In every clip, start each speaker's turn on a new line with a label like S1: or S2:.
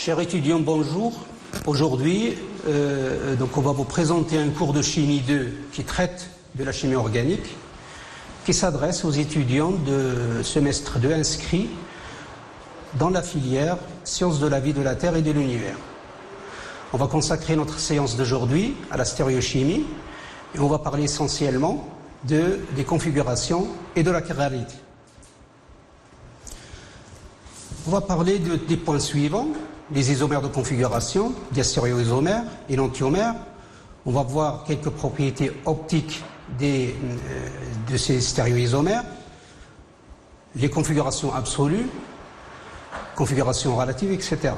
S1: Chers étudiants, bonjour. Aujourd'hui, on va vous présenter un cours de chimie 2 qui traite de la chimie organique, qui s'adresse aux étudiants de semestre 2 inscrits dans la filière Sciences de la vie de la Terre et de l'univers. On va consacrer notre séance d'aujourd'hui à la stéréochimie et on va parler essentiellement des configurations et de la chiralité. On va parler des points suivants: les isomères de configuration, diastéréoisomères et l'antiomères. On va voir quelques propriétés optiques de ces stéréoisomères, les configurations absolues, configurations relatives, etc.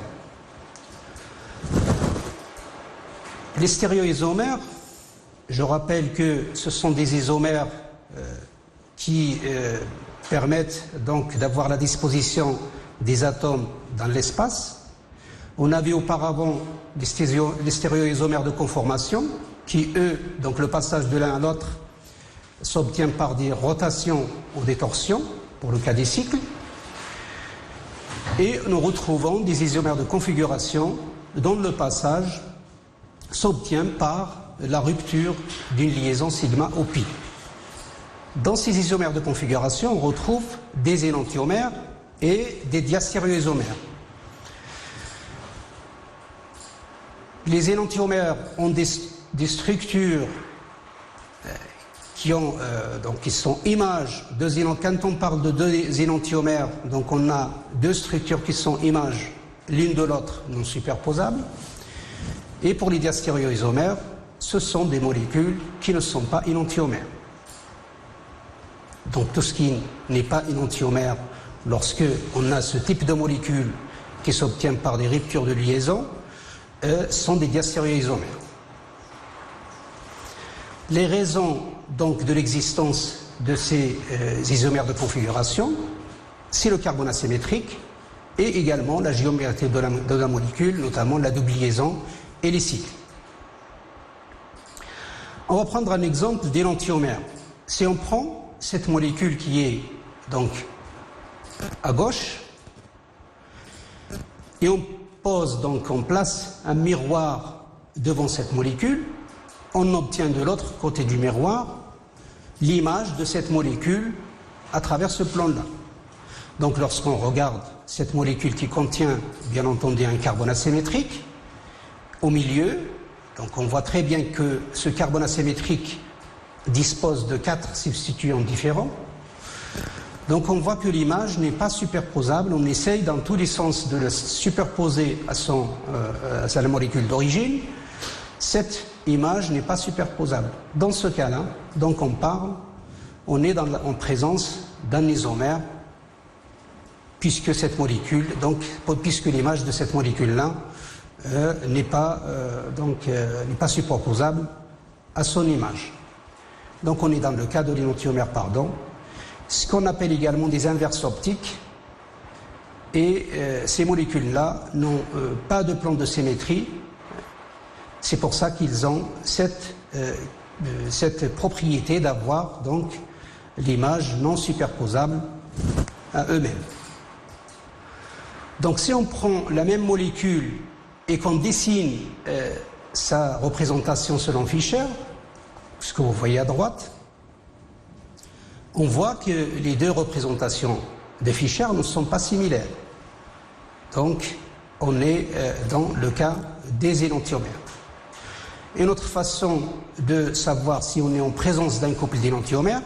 S1: Les stéréoisomères, je rappelle que ce sont des isomères qui permettent donc d'avoir la disposition des atomes dans l'espace. On avait auparavant des stéréoisomères de conformation qui, eux, donc le passage de l'un à l'autre s'obtient par des rotations ou des torsions, pour le cas des cycles. Et nous retrouvons des isomères de configuration dont le passage s'obtient par la rupture d'une liaison sigma au pi. Dans ces isomères de configuration, on retrouve des énantiomères et des diastéréoisomères. Les énantiomères ont des structures qui sont images de quand on parle de deux énantiomères, donc on a deux structures qui sont images l'une de l'autre, non superposables. Et pour les diastéréoisomères, ce sont des molécules qui ne sont pas énantiomères. Donc tout ce qui n'est pas énantiomère, lorsque on a ce type de molécules qui s'obtient par des ruptures de liaison, sont des diastéréoisomères. Les raisons donc de l'existence de ces isomères de configuration, c'est le carbone asymétrique et également la géométrie de la molécule, notamment la double liaison et les cycles. On va prendre un exemple d'énantiomère. Si on prend cette molécule qui est donc à gauche et on place un miroir devant cette molécule, on obtient de l'autre côté du miroir l'image de cette molécule à travers ce plan-là. Donc lorsqu'on regarde cette molécule qui contient bien entendu un carbone asymétrique, au milieu, donc on voit très bien que ce carbone asymétrique dispose de 4 substituants différents. Donc on voit que l'image n'est pas superposable. On essaye dans tous les sens de la superposer à la molécule d'origine. Cette image n'est pas superposable. Dans ce cas-là, donc on est en présence d'un isomère, puisque cette molécule, puisque l'image de cette molécule-là n'est pas superposable à son image. Donc on est dans le cas de l'énantiomère, ce qu'on appelle également des inverses optiques. Et ces molécules-là n'ont pas de plan de symétrie. C'est pour ça qu'ils ont cette propriété d'avoir donc l'image non superposable à eux-mêmes. Donc si on prend la même molécule et qu'on dessine sa représentation selon Fischer, ce que vous voyez à droite, on voit que les deux représentations de Fischer ne sont pas similaires. Donc, on est dans le cas des énantiomères. Une autre façon de savoir si on est en présence d'un couple d'énantiomères,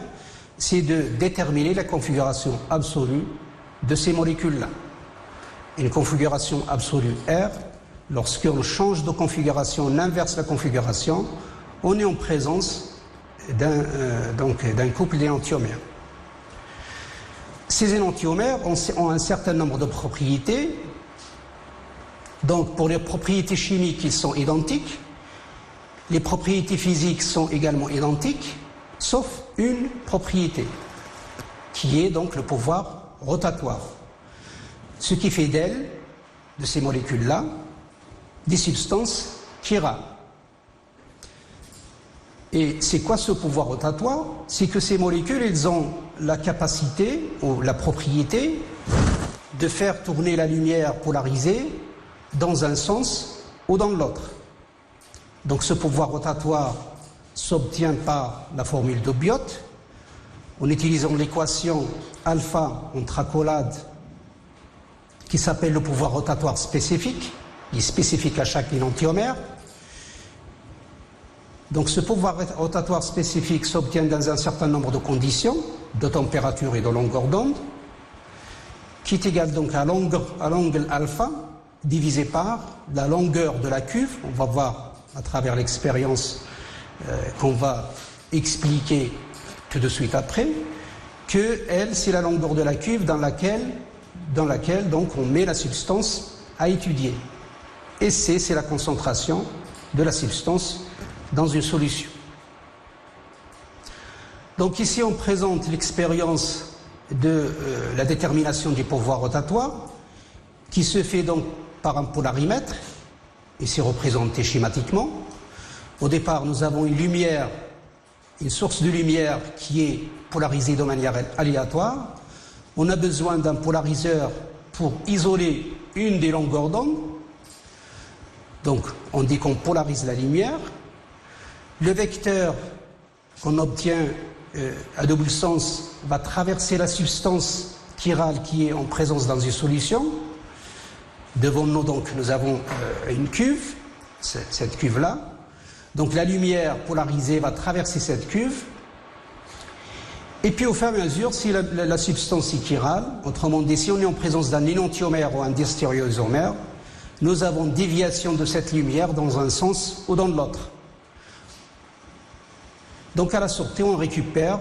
S1: c'est de déterminer la configuration absolue de ces molécules-là. Une configuration absolue R, lorsqu'on change de configuration, on inverse la configuration, on est en présence d'un couple d'énantiomères. Ces énantiomères ont un certain nombre de propriétés. Donc pour les propriétés chimiques, ils sont identiques. Les propriétés physiques sont également identiques, sauf une propriété, qui est donc le pouvoir rotatoire. Ce qui fait d'elles, de ces molécules-là, des substances chirales. Et c'est quoi ce pouvoir rotatoire? C'est que ces molécules, elles ont la capacité ou la propriété de faire tourner la lumière polarisée dans un sens ou dans l'autre. Donc ce pouvoir rotatoire s'obtient par la formule de Biot, en utilisant l'équation alpha entre accolade qui s'appelle le pouvoir rotatoire spécifique, qui est spécifique à chaque énantiomère. Donc ce pouvoir rotatoire spécifique s'obtient dans un certain nombre de conditions, de température et de longueur d'onde, qui est égal donc à l'angle alpha divisé par la longueur de la cuve. On va voir à travers l'expérience qu'on va expliquer tout de suite après, que L, c'est la longueur de la cuve dans laquelle donc on met la substance à étudier. Et C, c'est la concentration de la substance dans une solution. Donc ici, on présente l'expérience de la détermination du pouvoir rotatoire qui se fait donc par un polarimètre, et c'est représenté schématiquement. Au départ, nous avons une lumière, une source de lumière qui est polarisée de manière aléatoire. On a besoin d'un polariseur pour isoler une des longueurs d'onde. Donc, on dit qu'on polarise la lumière. Le vecteur qu'on obtient à double sens va traverser la substance chirale qui est en présence dans une solution. Devant nous, donc, nous avons une cuve, cette cuve-là. Donc la lumière polarisée va traverser cette cuve. Et puis au fur et à mesure, si la substance est chirale, autrement dit, si on est en présence d'un énantiomère ou un diastéréoisomère, nous avons déviation de cette lumière dans un sens ou dans l'autre. Donc à la sortie, on récupère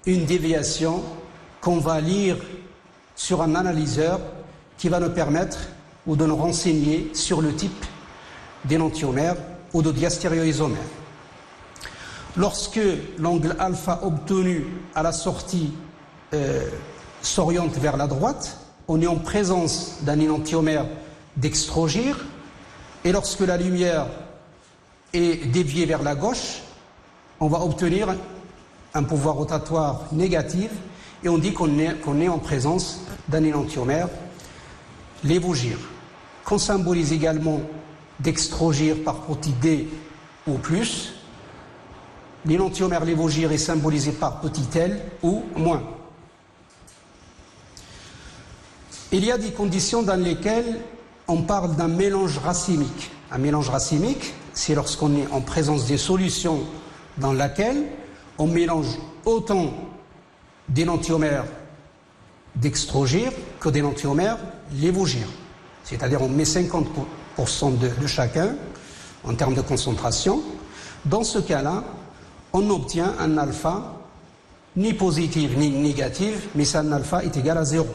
S1: une déviation qu'on va lire sur un analyseur qui va nous permettre ou de nous renseigner sur le type d'énantiomère ou de diastéréoisomère. Lorsque l'angle alpha obtenu à la sortie s'oriente vers la droite, on est en présence d'un énantiomère dextrogire, et lorsque la lumière est déviée vers la gauche, on va obtenir un pouvoir rotatoire négatif, et on dit qu'on est en présence d'un énantiomère lévogire, qu'on symbolise également dextrogire par petit d ou plus. L'énantiomère lévogire est symbolisé par petit l ou moins. Il y a des conditions dans lesquelles on parle d'un mélange racémique. Un mélange racémique, c'est lorsqu'on est en présence des solutions dans laquelle on mélange autant d'énantiomères dextrogire que d'énantiomères lévogire. C'est-à-dire on met 50% de chacun en termes de concentration. Dans ce cas-là, on obtient un alpha ni positif ni négatif, mais un alpha est égal à 0.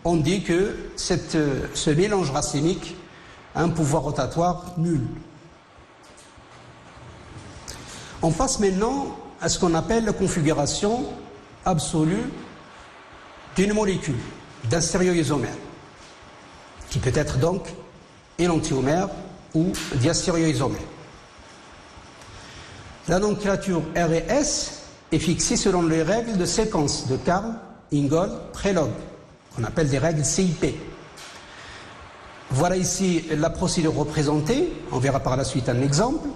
S1: On dit que ce mélange racémique a un pouvoir rotatoire nul. On passe maintenant à ce qu'on appelle la configuration absolue d'une molécule, d'un stéréoisomère, qui peut être donc énantiomère ou diastéréoisomère. La nomenclature R et S est fixée selon les règles de séquence de Karl, Ingold, Prelog, qu'on appelle des règles CIP. Voilà ici la procédure représentée, on verra par la suite un exemple.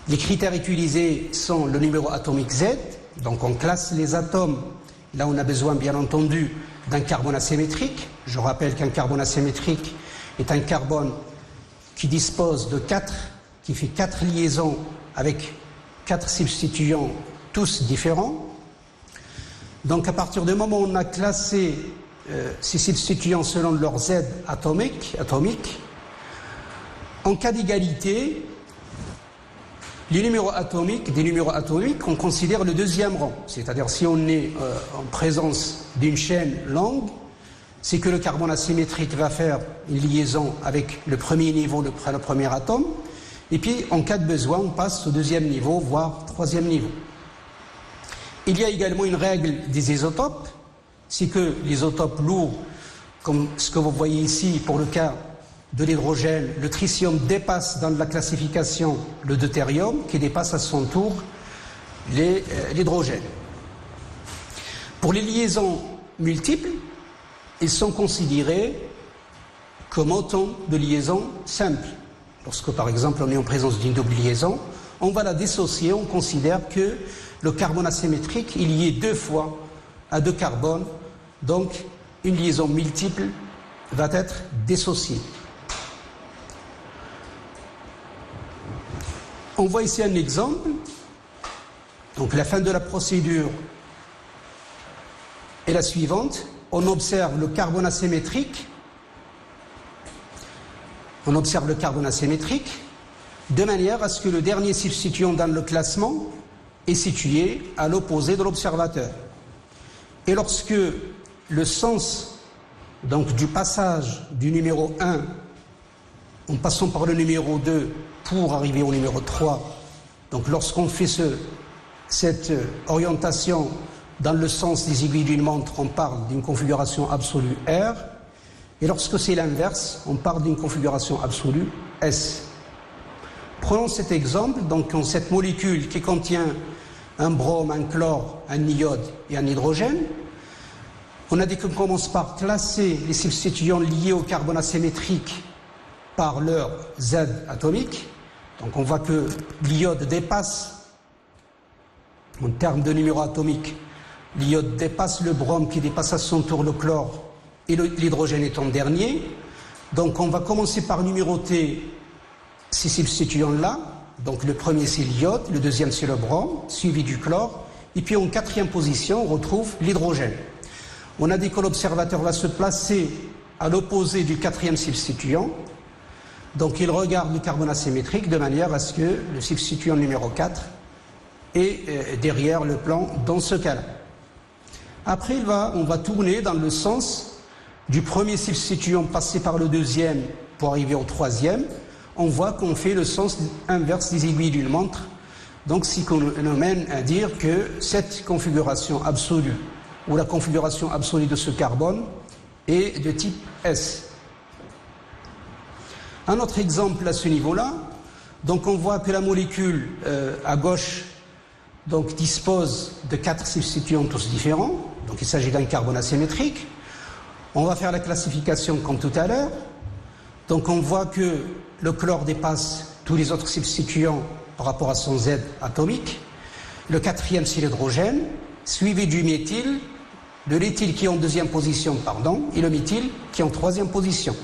S1: Les critères utilisés sont le numéro atomique Z, donc on classe les atomes, là on a besoin bien entendu d'un carbone asymétrique. Je rappelle qu'un carbone asymétrique est un carbone qui dispose de qui fait 4 liaisons avec 4 substituants, tous différents. Donc à partir du moment où on a classé ces substituants selon leur Z atomique, en cas d'égalité, des numéros atomiques, on considère le deuxième rang. C'est-à-dire si on est en présence d'une chaîne longue, c'est que le carbone asymétrique va faire une liaison avec le premier niveau, le premier atome, et puis en cas de besoin, on passe au deuxième niveau, voire troisième niveau. Il y a également une règle des isotopes, c'est que les isotopes lourds, comme ce que vous voyez ici pour le cas de l'hydrogène, le tritium dépasse dans la classification le deutérium, qui dépasse à son tour l'hydrogène. Pour les liaisons multiples, ils sont considérés comme autant de liaisons simples. Lorsque, par exemple, on est en présence d'une double liaison, on va la dissocier, on considère que le carbone asymétrique est lié 2 fois à 2 carbones, donc une liaison multiple va être dissociée. On voit ici un exemple. Donc la fin de la procédure est la suivante. On observe le carbone asymétrique. On observe le carbone asymétrique de manière à ce que le dernier substituant dans le classement est situé à l'opposé de l'observateur. Et lorsque le sens donc, du passage du numéro 1 en passant par le numéro 2 pour arriver au numéro 3, donc lorsqu'on fait cette orientation dans le sens des aiguilles d'une montre, on parle d'une configuration absolue R, et lorsque c'est l'inverse, on parle d'une configuration absolue S. Prenons cet exemple, donc cette molécule qui contient un brome, un chlore, un iode et un hydrogène. On a dit qu'on commence par classer les substituants liés au carbone asymétrique par leur Z atomique. Donc on voit que l'iode dépasse, en termes de numéro atomique, l'iode dépasse le brome qui dépasse à son tour le chlore et l'hydrogène est en dernier. Donc on va commencer par numéroter ces substituants-là. Donc le premier c'est l'iode, le deuxième c'est le brome, suivi du chlore. Et puis en 4e position, on retrouve l'hydrogène. On a dit que l'observateur va se placer à l'opposé du 4e substituant. Donc il regarde le carbone asymétrique de manière à ce que le substituant numéro 4 est derrière le plan dans ce cas-là. Après, on va tourner dans le sens du premier substituant passé par le deuxième pour arriver au 3e. On voit qu'on fait le sens inverse des aiguilles d'une montre. Donc, ce qui nous mène à dire que cette configuration absolue, ou la configuration absolue de ce carbone, est de type S. Un autre exemple à ce niveau-là, donc on voit que la molécule à gauche donc, dispose de 4 substituants tous différents, donc il s'agit d'un carbone asymétrique. On va faire la classification comme tout à l'heure. Donc on voit que le chlore dépasse tous les autres substituants par rapport à son Z atomique. Le 4e c'est l'hydrogène, suivi du méthyle, de l'éthyle qui est en 2e position, et le méthyle qui est en 3e position.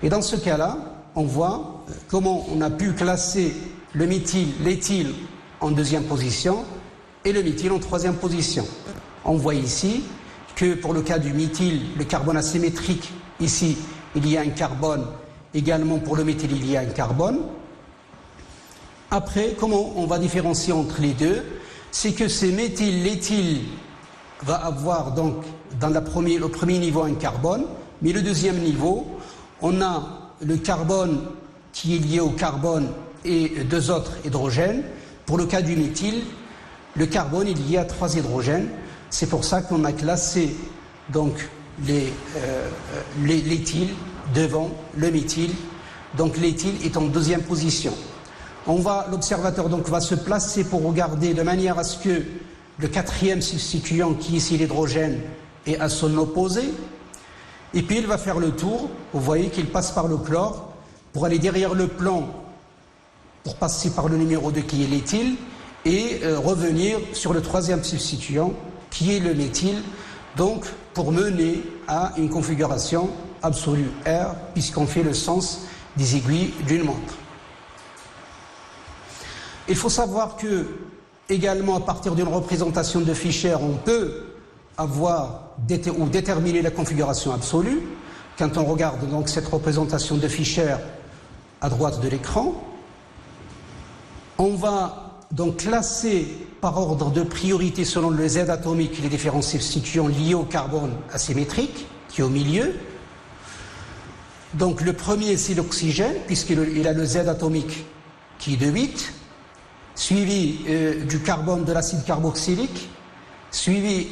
S1: Et dans ce cas-là, on voit comment on a pu classer le méthyle, l'éthyle en 2e position et le méthyle en 3e position. On voit ici que pour le cas du méthyle, le carbone asymétrique, ici, il y a un carbone. Également pour le méthyle, il y a un carbone. Après, comment on va différencier entre les deux? C'est que ces méthyl, l'éthyle va avoir donc dans le premier niveau un carbone, mais le deuxième niveau, on a le carbone qui est lié au carbone et 2 autres hydrogènes. Pour le cas du méthyle, le carbone est lié à 3 hydrogènes. C'est pour ça qu'on a classé donc l'éthyle devant le méthyle. Donc l'éthyle est en 2e position. L'observateur donc va se placer pour regarder de manière à ce que le 4e substituant, qui est ici l'hydrogène, est à son opposé. Et puis il va faire le tour. Vous voyez qu'il passe par le chlore pour aller derrière le plan, pour passer par le numéro 2 qui est l'éthyle, et revenir sur le 3e substituant qui est le méthyle, donc pour mener à une configuration absolue R, puisqu'on fait le sens des aiguilles d'une montre. Il faut savoir que, également à partir d'une représentation de Fischer, on peut avoir ou déterminer la configuration absolue. Quand on regarde donc cette représentation de Fischer à droite de l'écran, on va donc classer par ordre de priorité selon le Z atomique les différents substituants liés au carbone asymétrique qui est au milieu. Donc le premier c'est l'oxygène puisqu'il a le Z atomique qui est de 8, suivi du carbone de l'acide carboxylique, suivi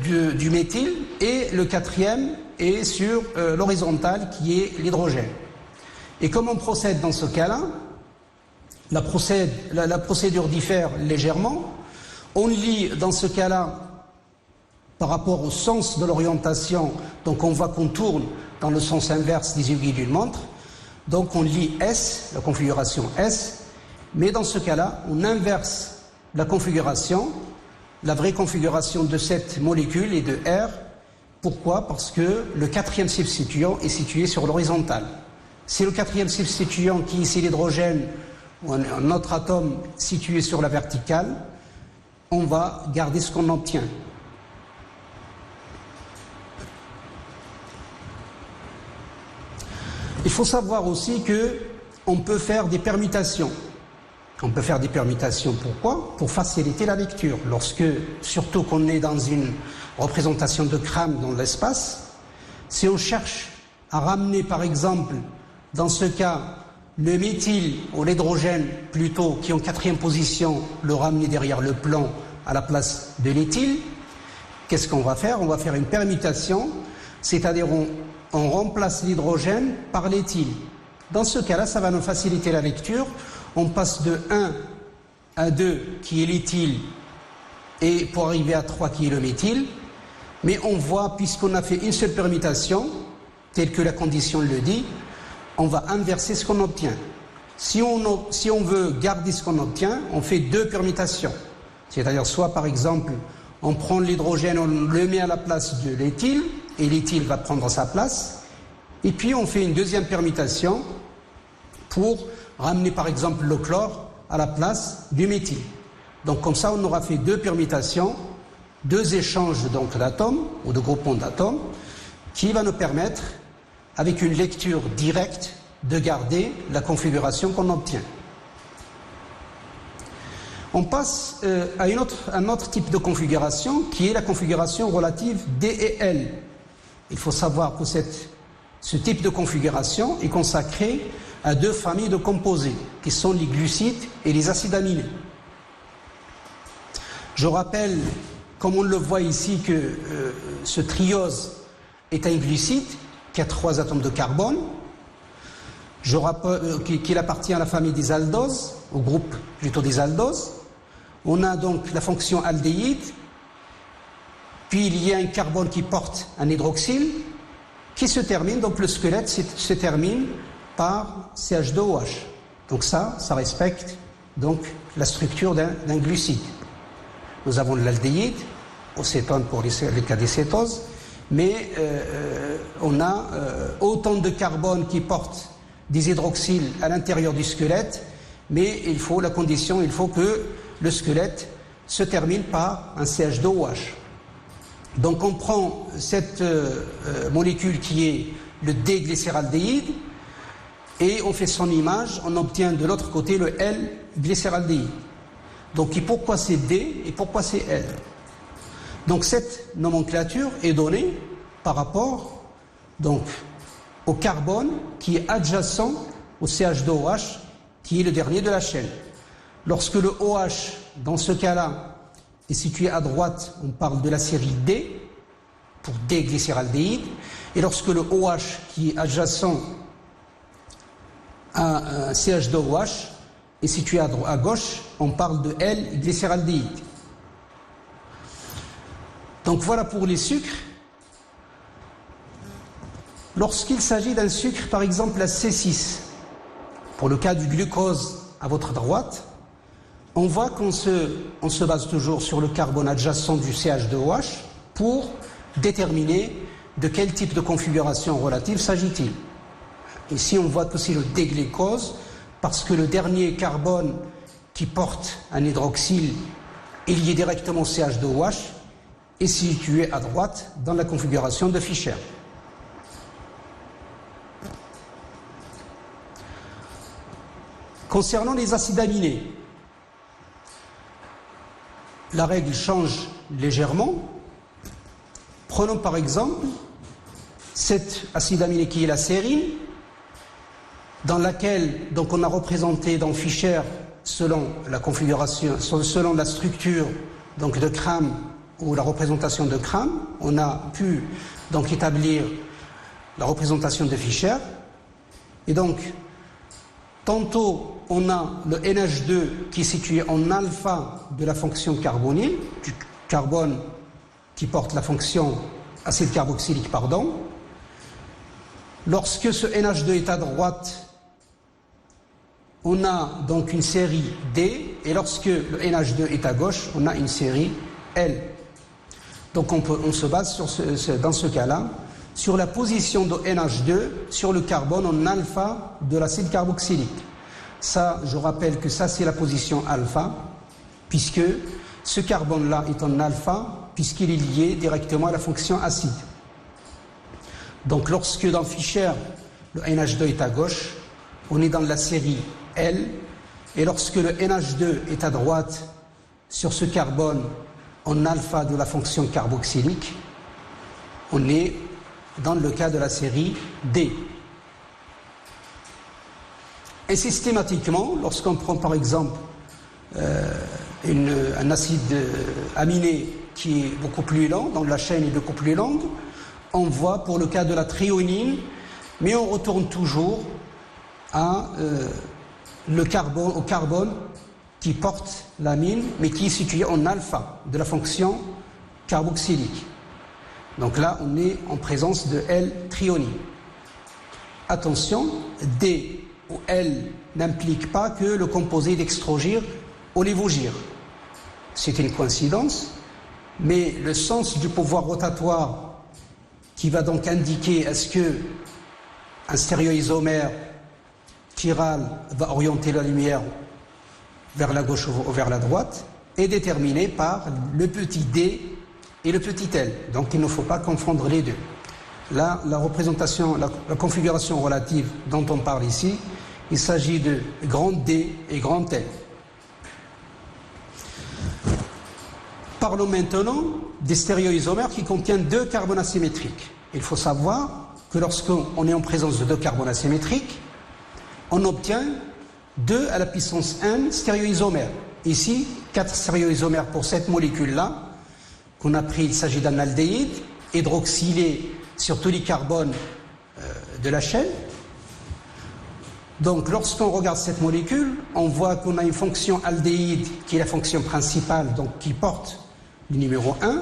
S1: du méthyle, et le 4e est sur l'horizontale qui est l'hydrogène. Et comment on procède dans ce cas-là? La procédure diffère légèrement. On lit dans ce cas-là par rapport au sens de l'orientation, donc on voit qu'on tourne dans le sens inverse des aiguilles d'une montre, donc on lit S, la configuration S, mais dans ce cas-là, on inverse la configuration, la vraie configuration de cette molécule est de R. Pourquoi? Parce que le quatrième substituant est situé sur l'horizontale. Si le quatrième substituant, qui est ici l'hydrogène, ou un autre atome situé sur la verticale, on va garder ce qu'on obtient. Il faut savoir aussi qu'on peut faire des permutations. On peut faire des permutations, pourquoi? Pour faciliter la lecture. Lorsque, surtout qu'on est dans une représentation de crâne dans l'espace, si on cherche à ramener par exemple, dans ce cas, le méthyle ou l'hydrogène plutôt, qui est en quatrième position, le ramener derrière le plan à la place de l'éthyle, qu'est-ce qu'on va faire? On va faire une permutation, c'est-à-dire on remplace l'hydrogène par l'éthyle. Dans ce cas-là, ça va nous faciliter la lecture. On passe de 1 à 2 qui est l'éthyle et pour arriver à 3 qui est le méthyle. Mais on voit, puisqu'on a fait une seule permutation, telle que la condition le dit, on va inverser ce qu'on obtient. Si on veut garder ce qu'on obtient, on fait 2 permutations. C'est-à-dire soit par exemple, on prend l'hydrogène, on le met à la place de l'éthyle, et l'éthyle va prendre sa place. Et puis on fait une deuxième permutation pour ramener par exemple le chlore à la place du méthyle. Donc comme ça on aura fait 2 permutations, 2 échanges donc d'atomes ou de groupements d'atomes qui va nous permettre avec une lecture directe de garder la configuration qu'on obtient. On passe à un autre type de configuration qui est la configuration relative D et L. Il faut savoir que ce type de configuration est consacré à 2 familles de composés, qui sont les glucides et les acides aminés. Je rappelle, comme on le voit ici, que ce triose est un glucide qui a 3 atomes de carbone, qu'il appartient à la famille des aldoses, au groupe plutôt des aldoses. On a donc la fonction aldéhyde, puis il y a un carbone qui porte un hydroxyle, qui se termine, donc le squelette se termine par CH2OH. Donc ça respecte donc la structure d'un glucide. Nous avons l'aldéhyde, au cétone pour les cas des cétoses, mais on a autant de carbone qui portent des hydroxyles à l'intérieur du squelette, mais il faut que le squelette se termine par un CH2OH. Donc on prend cette molécule qui est le D-glycéraldéhyde et on fait son image, on obtient de l'autre côté le L-glycéraldéhyde. Donc et pourquoi c'est D et pourquoi c'est L? Donc cette nomenclature est donnée par rapport donc, au carbone qui est adjacent au CH2OH qui est le dernier de la chaîne. Lorsque le OH, dans ce cas-là, est situé à droite, on parle de la série D, pour D-glycéraldéhyde, et lorsque le OH qui est adjacent à CH2OH est situé à gauche, on parle de L-glycéraldéhyde. Donc voilà pour les sucres. Lorsqu'il s'agit d'un sucre, par exemple la C6, pour le cas du glucose à votre droite, on voit qu'on se base toujours sur le carbone adjacent du CH2OH pour déterminer de quel type de configuration relative s'agit-il. Ici, on voit que c'est le D-glucose parce que le dernier carbone qui porte un hydroxyle est lié directement au CH2OH est situé à droite dans la configuration de Fischer. Concernant les acides aminés, la règle change légèrement. Prenons par exemple cet acide aminé qui est la sérine, dans laquelle donc on a représenté dans Fischer selon la configuration, selon la structure donc de Cram ou la représentation de Cram, on a pu donc établir la représentation de Fischer. Et donc tantôt on a le NH2 qui est situé en alpha de la fonction carbonyle, du carbone qui porte la fonction acide carboxylique, pardon. Lorsque ce NH2 est à droite, on a donc une série D, et lorsque le NH2 est à gauche, on a une série L. Donc on se base dans ce cas-là sur la position de NH2 sur le carbone en alpha de l'acide carboxylique. Ça, je rappelle que ça c'est la position alpha, puisque ce carbone-là est en alpha, puisqu'il est lié directement à la fonction acide. Donc lorsque dans Fischer, le NH2 est à gauche, on est dans la série L, et lorsque le NH2 est à droite sur ce carbone en alpha de la fonction carboxylique, on est dans le cas de la série D. Et systématiquement, lorsqu'on prend par exemple un acide aminé qui est beaucoup plus lent, donc la chaîne est beaucoup plus longue, on voit pour le cas de la thréonine, mais on retourne toujours à au carbone qui porte l'amine, mais qui est situé en alpha de la fonction carboxylique. Donc là, on est en présence de L-thréonine. Attention, D ou L n'implique pas que le composé dextrogire ou lévogire. C'est une coïncidence, mais le sens du pouvoir rotatoire qui va donc indiquer est-ce que un stéréoisomère chiral va orienter la lumière vers la gauche ou vers la droite est déterminé par le petit d et le petit l. Donc il ne faut pas confondre les deux. Là, la représentation, la configuration relative dont on parle ici, il s'agit de grand D et grand L. Parlons maintenant des stéréoisomères qui contiennent deux carbones asymétriques. Il faut savoir que lorsqu'on est en présence de deux carbones asymétriques, on obtient 2 à la puissance n stéréoisomères. Ici, 4 stéréoisomères pour cette molécule-là, qu'on a pris, il s'agit d'un aldéhyde, hydroxylé sur tous les carbones de la chaîne. Donc, lorsqu'on regarde cette molécule, on voit qu'on a une fonction aldéhyde qui est la fonction principale, donc qui porte le numéro 1.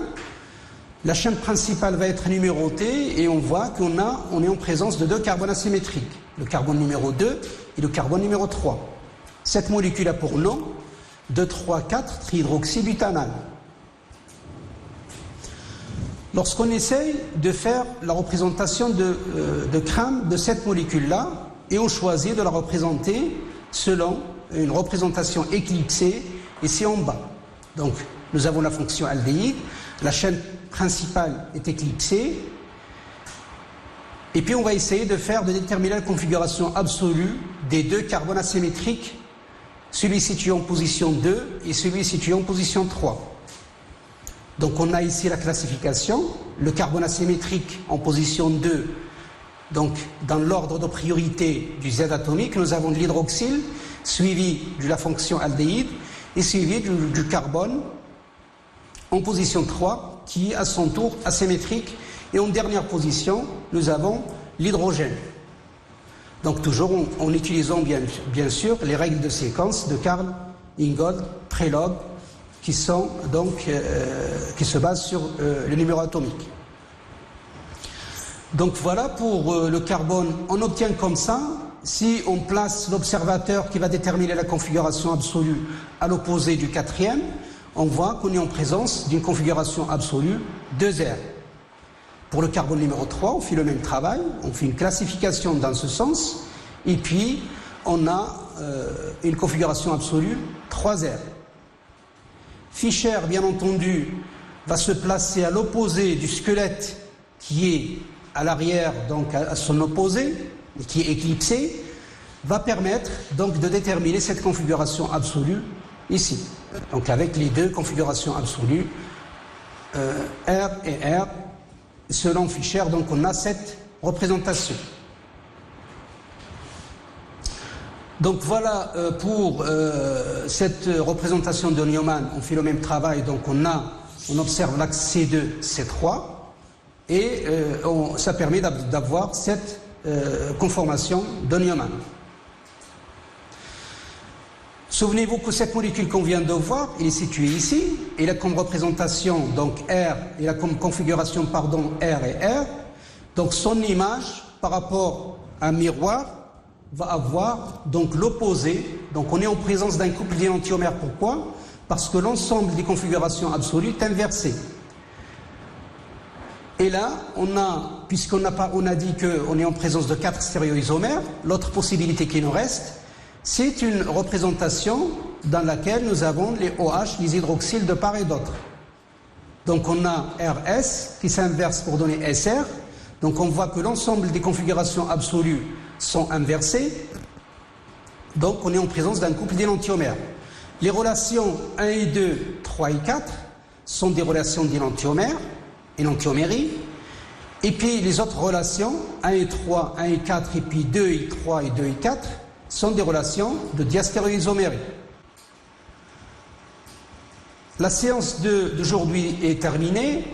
S1: La chaîne principale va être numérotée et on voit qu'on est en présence de deux carbones asymétriques, le carbone numéro 2 et le carbone numéro 3. Cette molécule a pour nom 2,3,4 trihydroxybutanal. Lorsqu'on essaye de faire la représentation de crème de cette molécule-là, et on choisit de la représenter selon une représentation éclipsée, ici en bas. Donc, nous avons la fonction aldéhyde, la chaîne principale est éclipsée, et puis on va essayer de déterminer la configuration absolue des deux carbones asymétriques, celui situé en position 2 et celui situé en position 3. Donc on a ici la classification, le carbone asymétrique en position 2, donc dans l'ordre de priorité du Z atomique, nous avons l'hydroxyle, suivi de la fonction aldéhyde, et suivi du carbone en position 3, qui est à son tour asymétrique, et en dernière position, nous avons l'hydrogène. Donc toujours en utilisant bien sûr les règles de séquence de Karl, Ingold, Prelog, qui se basent sur le numéro atomique. Donc voilà pour le carbone, on obtient comme ça, si on place l'observateur qui va déterminer la configuration absolue à l'opposé du quatrième, on voit qu'on est en présence d'une configuration absolue 2R. Pour le carbone numéro 3, on fait le même travail, on fait une classification dans ce sens, et puis on a une configuration absolue 3R. Fischer, bien entendu, va se placer à l'opposé du squelette qui est à l'arrière, donc à son opposé, qui est éclipsé, va permettre donc de déterminer cette configuration absolue ici. Donc avec les deux configurations absolues, R et R, selon Fischer, donc on a cette représentation. Donc voilà pour cette représentation de Neumann, on fait le même travail, donc on observe l'axe C2, C3, et ça permet d'avoir cette conformation de Neumann. Souvenez-vous que cette molécule qu'on vient de voir, elle est située ici, elle a comme représentation donc R, elle a comme configuration pardon R et R. Donc son image par rapport à un miroir va avoir donc l'opposé. Donc on est en présence d'un couple d'énantiomères. Pourquoi? Parce que l'ensemble des configurations absolues est inversé. Et là, on a dit qu'on est en présence de 4 stéréoisomères, l'autre possibilité qui nous reste, c'est une représentation dans laquelle nous avons les OH, les hydroxyles de part et d'autre. Donc on a RS qui s'inverse pour donner SR. Donc on voit que l'ensemble des configurations absolues sont inversées. Donc on est en présence d'un couple d'énantiomères. Les relations 1 et 2, 3 et 4 sont des relations d'énantiomères, énantiomérie. Et puis les autres relations, 1 et 3, 1 et 4, et puis 2 et 3 et 2 et 4, sont des relations de diastéréoisomérie. La séance d'aujourd'hui est terminée,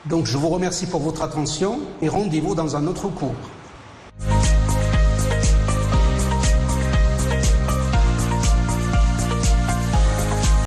S1: donc je vous remercie pour votre attention et rendez-vous dans un autre cours.